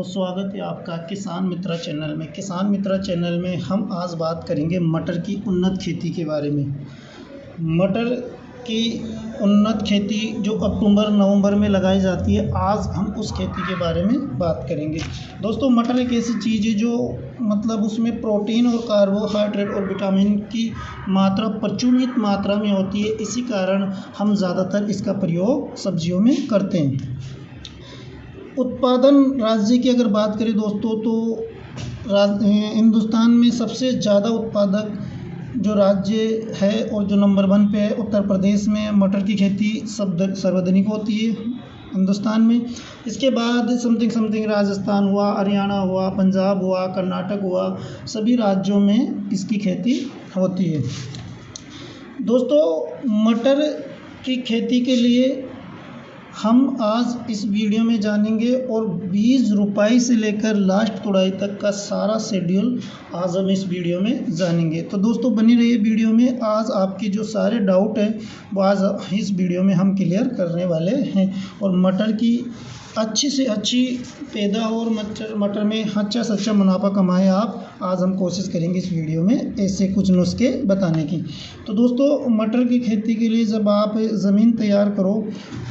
दोस्तों, स्वागत है आपका किसान मित्रा चैनल में। किसान मित्रा चैनल में हम आज बात करेंगे मटर की उन्नत खेती के बारे में। मटर की उन्नत खेती जो अक्टूबर नवंबर में लगाई जाती है, आज हम उस खेती के बारे में बात करेंगे। दोस्तों, मटर एक ऐसी चीज़ है जो उसमें प्रोटीन और कार्बोहाइड्रेट और विटामिन की मात्रा प्रचुर मात्रा में होती है। इसी कारण हम ज़्यादातर इसका प्रयोग सब्जियों में करते हैं। उत्पादन राज्य की अगर बात करें दोस्तों, तो हिंदुस्तान में सबसे ज़्यादा उत्पादक जो राज्य है और जो नंबर 1 पे है, उत्तर प्रदेश में मटर की खेती सर्वाधिक होती है हिंदुस्तान में। इसके बाद समथिंग राजस्थान हुआ, हरियाणा हुआ, पंजाब हुआ, कर्नाटक हुआ, सभी राज्यों में इसकी खेती होती है। दोस्तों, मटर की खेती के लिए हम आज इस वीडियो में जानेंगे और बीज रोपाई से लेकर लास्ट तुड़ाई तक का सारा शेड्यूल आज हम इस वीडियो में जानेंगे। तो दोस्तों, बनी रहिए वीडियो में। आज आपके जो सारे डाउट हैं वो आज इस वीडियो में हम क्लियर करने वाले हैं और मटर की अच्छी से अच्छी पैदा और मटर में अच्छा से अच्छा मुनाफा कमाएं आप। आज हम कोशिश करेंगे इस वीडियो में ऐसे कुछ नुस्खे बताने की। तो दोस्तों, मटर की खेती के लिए जब आप ज़मीन तैयार करो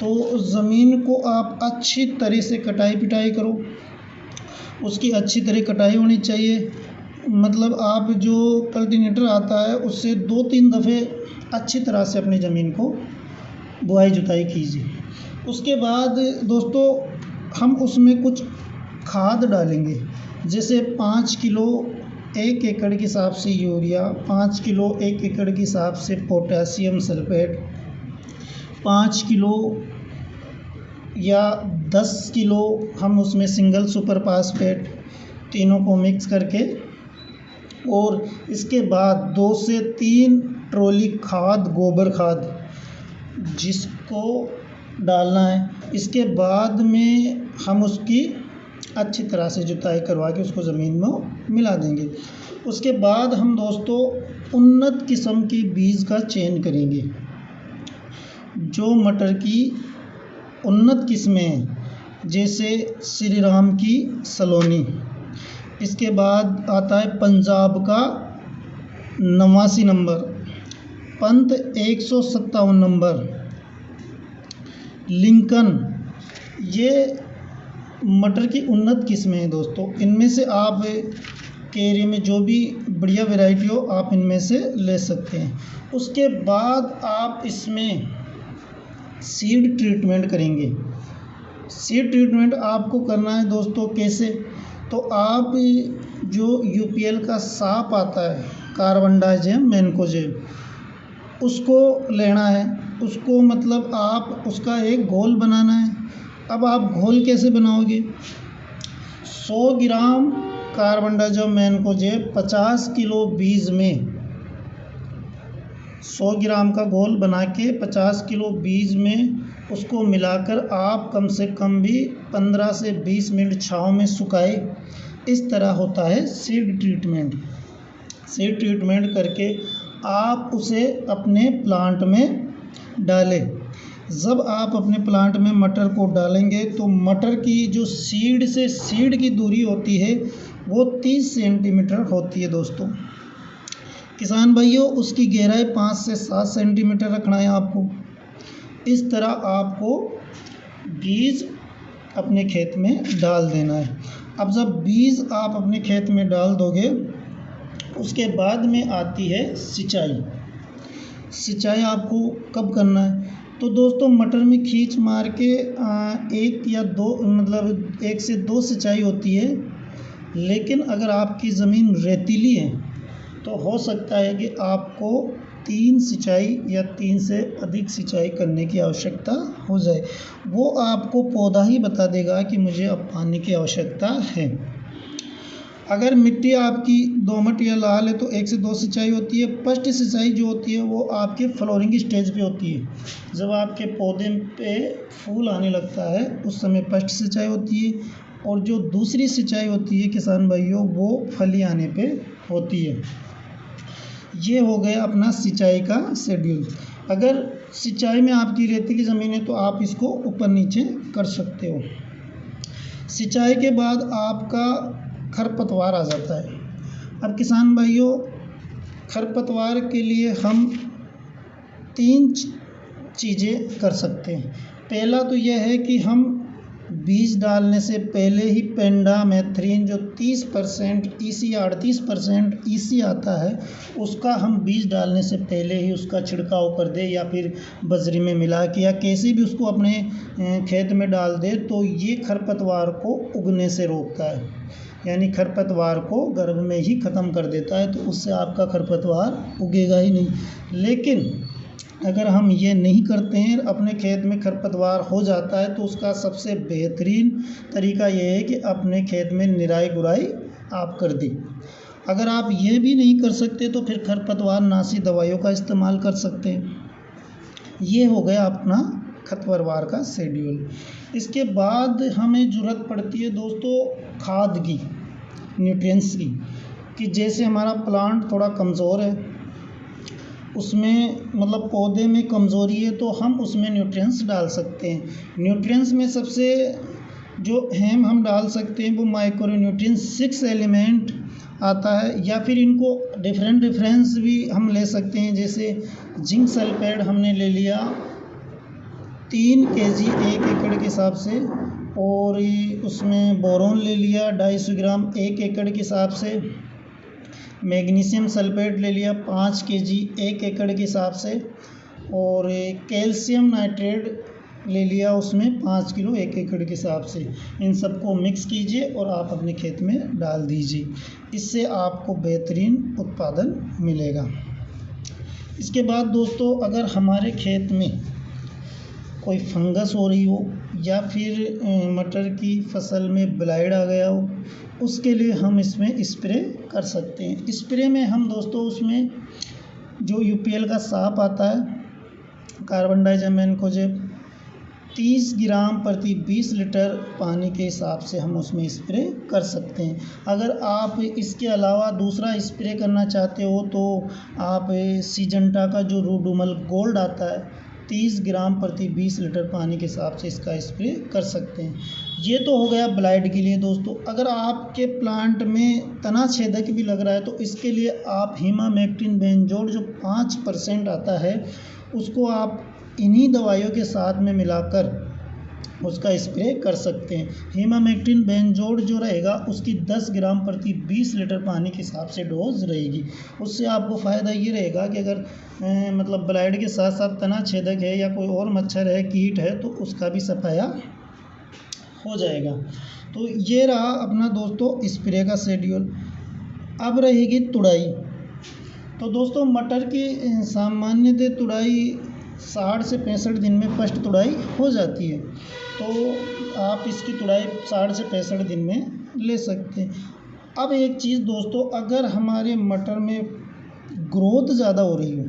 तो ज़मीन को आप अच्छी तरह से कटाई पिटाई करो। उसकी अच्छी तरह कटाई होनी चाहिए। आप जो कल्टीवेटर आता है उससे 2-3 दफ़े अच्छी तरह से अपनी ज़मीन को बुआई जुताई कीजिए। उसके बाद दोस्तों, हम उसमें कुछ खाद डालेंगे, जैसे 5 किलो 1 एकड़ के हिसाब से यूरिया, 5 किलो 1 एकड़ के हिसाब से पोटेशियम सल्फेट, 5 किलो या 10 किलो हम उसमें सिंगल सुपर फास्फेट, तीनों को मिक्स करके, और इसके बाद 2 से 3 ट्रॉली खाद, गोबर खाद, जिसको डालना है। इसके बाद में हम उसकी अच्छी तरह से जुताई करवा के उसको ज़मीन में मिला देंगे। उसके बाद हम दोस्तों उन्नत किस्म के बीज का चयन करेंगे। जो मटर की उन्नत किस्में हैं, जैसे श्री राम की सलोनी, इसके बाद आता है पंजाब का 89 नंबर, पंत 157 नंबर, लिंकन, ये मटर की उन्नत किस्में हैं दोस्तों। इनमें से आप के एरिया में जो भी बढ़िया वैरायटी हो आप इनमें से ले सकते हैं। उसके बाद आप इसमें सीड ट्रीटमेंट करेंगे। सीड ट्रीटमेंट आपको करना है दोस्तों कैसे, तो आप जो यूपीएल का साप आता है, कार्बनडाजिम मैनकोजेब, उसको लेना है। उसको आप उसका एक घोल बनाना है। अब आप घोल कैसे बनाओगे, 100 ग्राम कार्बनडाजिम मैनकोजेब 50 किलो बीज में, 100 ग्राम का घोल बना के 50 किलो बीज में उसको मिलाकर आप कम से कम भी 15 से 20 मिनट छाँव में सुखाए। इस तरह होता है सीड ट्रीटमेंट। सीड ट्रीटमेंट करके आप उसे अपने प्लांट में डालें। जब आप अपने प्लांट में मटर को डालेंगे तो मटर की जो सीड से सीड की दूरी होती है वो 30 सेंटीमीटर होती है दोस्तों। किसान भाइयों, उसकी गहराई 5 से 7 सेंटीमीटर रखना है आपको। इस तरह आपको बीज अपने खेत में डाल देना है। अब जब बीज आप अपने खेत में डाल दोगे, उसके बाद में आती है सिंचाई। सिंचाई आपको कब करना है, तो दोस्तों मटर में खींच मार के 1 या 2 1 से 2 सिंचाई होती है। लेकिन अगर आपकी ज़मीन रेतीली है तो हो सकता है कि आपको 3 सिंचाई या 3 से अधिक सिंचाई करने की आवश्यकता हो जाए। वो आपको पौधा ही बता देगा कि मुझे अब पानी की आवश्यकता है। अगर मिट्टी आपकी दोमट या लाल है तो 1 से 2 सिंचाई होती है। फर्स्ट सिंचाई जो होती है वो आपके फ्लोरिंग स्टेज पे होती है। जब आपके पौधे पे फूल आने लगता है उस समय फर्स्ट सिंचाई होती है, और जो दूसरी सिंचाई होती है किसान भाइयों, वो फली आने पे होती है। ये हो गया अपना सिंचाई का शेड्यूल। अगर सिंचाई में आपकी रेतीली ज़मीन है तो आप इसको ऊपर नीचे कर सकते हो। सिंचाई के बाद आपका खरपतवार आ जाता है। अब किसान भाइयों, खरपतवार के लिए हम 3 चीज़ें कर सकते हैं। पहला तो यह है कि हम बीज डालने से पहले ही पेंडामेथ्रिन जो 30% ईसी 38% ईसी आता है, उसका हम बीज डालने से पहले ही उसका छिड़काव कर दें या फिर बजरी में मिला के या कैसे भी उसको अपने खेत में डाल दें, तो ये खरपतवार को उगने से रोकता है, यानी खरपतवार को गर्भ में ही ख़त्म कर देता है। तो उससे आपका खरपतवार उगेगा ही नहीं। लेकिन अगर हम ये नहीं करते हैं, अपने खेत में खरपतवार हो जाता है, तो उसका सबसे बेहतरीन तरीका ये है कि अपने खेत में निराई गुड़ाई आप कर दें। अगर आप ये भी नहीं कर सकते तो फिर खरपतवार नाशी दवाइयों का इस्तेमाल कर सकते हैं। ये हो गया अपना खरपतवार का शेड्यूल। इसके बाद हमें ज़रूरत पड़ती है दोस्तों खाद की, न्यूट्रिएंट्स की, कि जैसे हमारा प्लांट थोड़ा कमज़ोर है, उसमें मतलब पौधे में कमज़ोरी है, तो हम उसमें न्यूट्रिएंट्स डाल सकते हैं। न्यूट्रिएंट्स में सबसे जो अहम हम डाल सकते हैं वो माइक्रो न्यूट्रिएंट्स 6 एलिमेंट आता है, या फिर इनको डिफरेंस भी हम ले सकते हैं। जैसे जिंक सल्फेट हमने ले लिया 3 kg 1 एकड़ के हिसाब से, और उसमें बोरोन ले लिया 250 ग्राम 1 एकड़ के हिसाब से, मैग्नीशियम सल्फेट ले लिया 5 kg 1 एकड़ के हिसाब से, और कैल्शियम नाइट्रेट ले लिया उसमें 5 किलो 1 एकड़ के हिसाब से। इन सबको मिक्स कीजिए और आप अपने खेत में डाल दीजिए, इससे आपको बेहतरीन उत्पादन मिलेगा। इसके बाद दोस्तों, अगर हमारे खेत में कोई फंगस हो रही हो या फिर मटर की फसल में ब्लाइट आ गया हो, उसके लिए हम इसमें स्प्रे कर सकते हैं। स्प्रे में हम दोस्तों उसमें जो यूपीएल का साफ आता है, कार्बन डाइज़ामेथोजेब, 30 ग्राम प्रति 20 लीटर पानी के हिसाब से हम उसमें स्प्रे कर सकते हैं। अगर आप इसके अलावा दूसरा स्प्रे करना चाहते हो तो आप सिजेंटा का जो रूडुमल गोल्ड आता है 30 ग्राम प्रति 20 लीटर पानी के हिसाब से इसका स्प्रे कर सकते हैं। ये तो हो गया ब्लाइट के लिए दोस्तों। अगर आपके प्लांट में तना छेदक भी लग रहा है तो इसके लिए आप हीमामेक्टिन बेंजोड जो 5% आता है, उसको आप इन्हीं दवाइयों के साथ में मिलाकर उसका स्प्रे कर सकते हैं। हीमामेक्टिन बेंजोड जो रहेगा उसकी 10 ग्राम प्रति 20 लीटर पानी के हिसाब से डोज रहेगी। उससे आपको फ़ायदा ये रहेगा कि अगर मतलब ब्लाइट के साथ साथ तना छेदक है या कोई और मच्छर है, कीट है, तो उसका भी सफाया हो जाएगा। तो ये रहा अपना दोस्तों स्प्रे का शेड्यूल। अब रहेगी तुड़ाई। तो दोस्तों मटर की सामान्यतः तुड़ाई 60 से 65 दिन में फर्स्ट तुड़ाई हो जाती है, तो आप इसकी तुड़ाई 60 से 65 दिन में ले सकते हैं। अब एक चीज़ दोस्तों, अगर हमारे मटर में ग्रोथ ज़्यादा हो रही हो,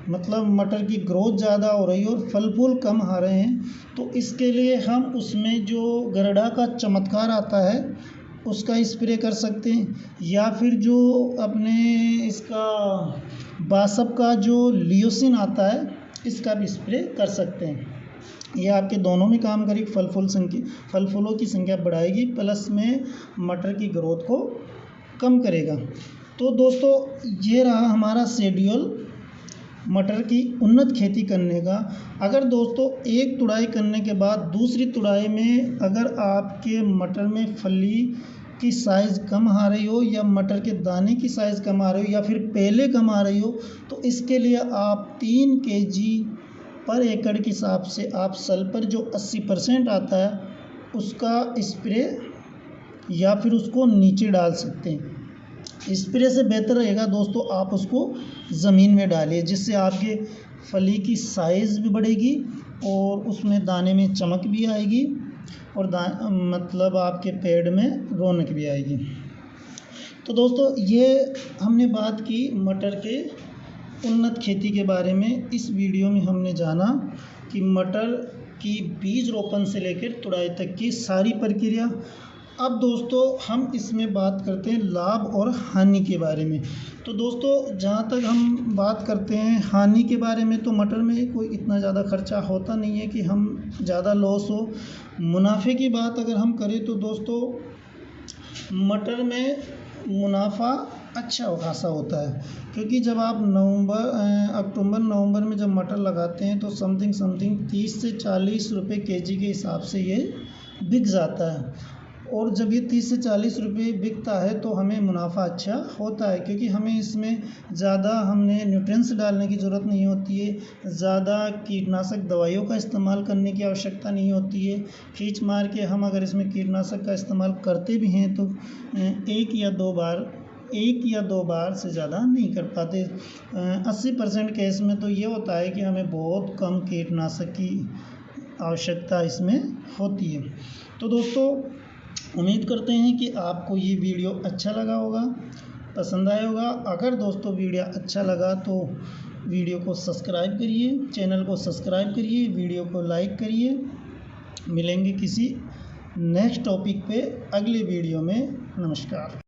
मतलब मटर की ग्रोथ ज़्यादा हो रही है और फल फूल कम आ रहे हैं, तो इसके लिए हम उसमें जो गरडा का चमत्कार आता है उसका स्प्रे कर सकते हैं, या फिर जो अपने इसका बासप का जो लियोसिन आता है इसका भी स्प्रे कर सकते हैं। ये आपके दोनों में काम करेगी, फल फूलों की संख्या बढ़ाएगी, प्लस में मटर की ग्रोथ को कम करेगा। तो दोस्तों ये रहा हमारा शेड्यूल मटर की उन्नत खेती करने का। अगर दोस्तों एक तुड़ाई करने के बाद दूसरी तुड़ाई में अगर आपके मटर में फली की साइज़ कम आ रही हो या मटर के दाने की साइज़ कम आ रही हो या फिर पहले कम आ रही हो, तो इसके लिए आप 3 kg पर एकड़ के हिसाब से आप सल्फर जो 80% आता है उसका स्प्रे या फिर उसको नीचे डाल सकते हैं। स्प्रे से बेहतर रहेगा दोस्तों आप उसको ज़मीन में डालिए, जिससे आपके फली की साइज़ भी बढ़ेगी और उसमें दाने में चमक भी आएगी और मतलब आपके पेड़ में रौनक भी आएगी। तो दोस्तों ये हमने बात की मटर के उन्नत खेती के बारे में। इस वीडियो में हमने जाना कि मटर की बीज रोपण से लेकर तुड़ाई तक की सारी प्रक्रिया। अब दोस्तों हम इसमें बात करते हैं लाभ और हानि के बारे में। तो तो दोस्तों जहाँ तक हम बात करते हैं हानि के बारे में, तो मटर में कोई इतना ज़्यादा खर्चा होता नहीं है कि हम ज़्यादा लॉस हो। मुनाफे की बात अगर हम करें तो दोस्तों मटर में मुनाफा अच्छा खासा होता है, क्योंकि जब आप अक्टूबर नवंबर में जब मटर लगाते हैं तो समथिंग 30 से 40 रुपए केजी के हिसाब से ये बिक जाता है। और जब ये 30 से 40 रुपए बिकता है तो हमें मुनाफा अच्छा होता है, क्योंकि हमें इसमें ज़्यादा हमने न्यूट्रिएंट्स डालने की ज़रूरत नहीं होती है, ज़्यादा कीटनाशक दवाइयों का इस्तेमाल करने की आवश्यकता नहीं होती है। खींच मार के हम अगर इसमें कीटनाशक का इस्तेमाल करते भी हैं तो एक या दो बार से ज़्यादा नहीं कर पाते। 80% केस में तो ये होता है कि हमें बहुत कम कीटनाशक की आवश्यकता इसमें होती है। तो दोस्तों उम्मीद करते हैं कि आपको ये वीडियो अच्छा लगा होगा, पसंद आया होगा। अगर दोस्तों वीडियो अच्छा लगा तो वीडियो को सब्सक्राइब करिए, चैनल को सब्सक्राइब करिए, वीडियो को लाइक करिए। मिलेंगे किसी नेक्स्ट टॉपिक पे अगले वीडियो में। नमस्कार।